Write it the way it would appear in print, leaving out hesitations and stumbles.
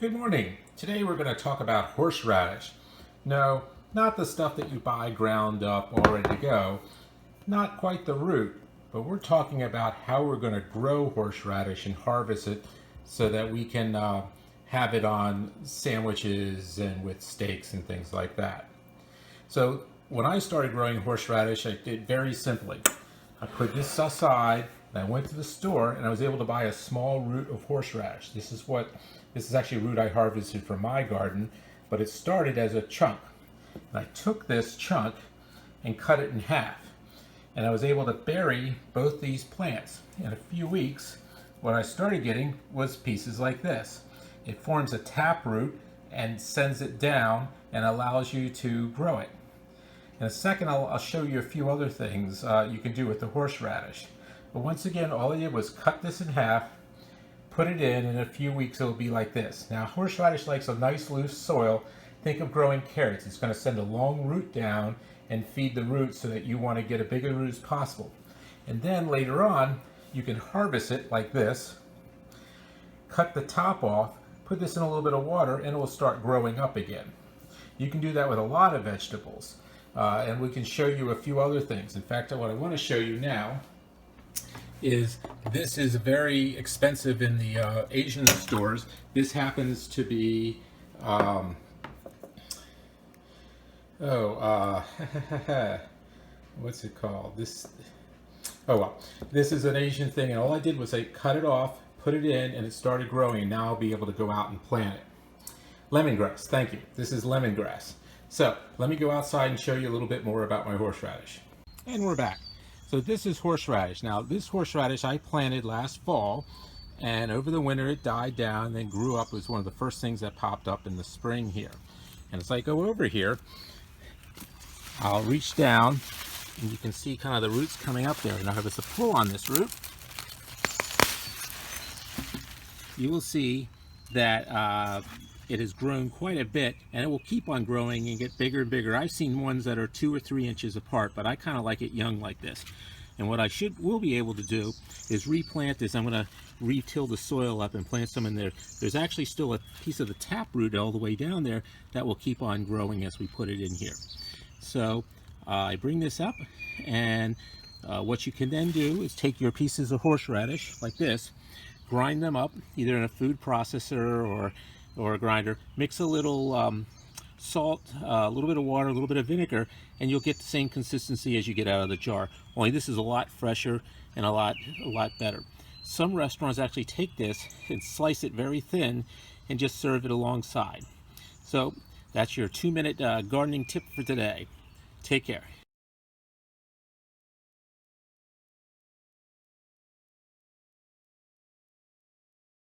Good morning. Today we're going to talk about horseradish. No, not the stuff that you buy ground up all ready to go. Not quite the root, but we're talking about how we're going to grow horseradish and harvest it so that we can have it on sandwiches and with steaks and things like that. So when I started growing horseradish, I did very simply. I put this aside and I went to the store and I was able to buy a small root of horseradish. This is actually a root I harvested from my garden, but it started as a chunk. And I took this chunk and cut it in half. And I was able to bury both these plants. In a few weeks, what I started getting was pieces like this. It forms a taproot and sends it down and allows you to grow it. In a second, I'll show you a few other things you can do with the horseradish. But once again, all I did was cut this in half, put it in a few weeks it'll be like this. Now, horseradish likes a nice loose soil. Think of growing carrots. It's going to send a long root down and feed the roots so that you want to get a bigger root as possible. And then later on, you can harvest it like this, cut the top off, put this in a little bit of water, and it will start growing up again. You can do that with a lot of vegetables. And we can show you a few other things. In fact, what I want to show you now is this is very expensive in the Asian stores. This happens to be, what's it called? This is an Asian thing, and all I did was I cut it off, put it in, and it started growing, and now I'll be able to go out and plant it. Lemongrass, thank you. This is lemongrass. So let me go outside and show you a little bit more about my horseradish. And we're back. So this is horseradish. Now this horseradish I planted last fall, and over the winter it died down and then grew up. It was one of the first things that popped up in the spring here. And as I go over here, I'll reach down and you can see kind of the roots coming up there. Now if it's a pull on this root, you will see that it has grown quite a bit, and it will keep on growing and get bigger and bigger. I've seen ones that are 2 or 3 inches apart, but I kind of like it young like this. And what I will be able to do is replant this. I'm going to re-till the soil up and plant some in there. There's actually still a piece of the taproot all the way down there that will keep on growing as we put it in here. So I bring this up, and what you can then do is take your pieces of horseradish like this, grind them up either in a food processor or a grinder, mix a little salt, a little bit of water, a little bit of vinegar, and you'll get the same consistency as you get out of the jar. Only this is a lot fresher and a lot better. Some restaurants actually take this and slice it very thin and just serve it alongside. So that's your 2-minute gardening tip for today. Take care.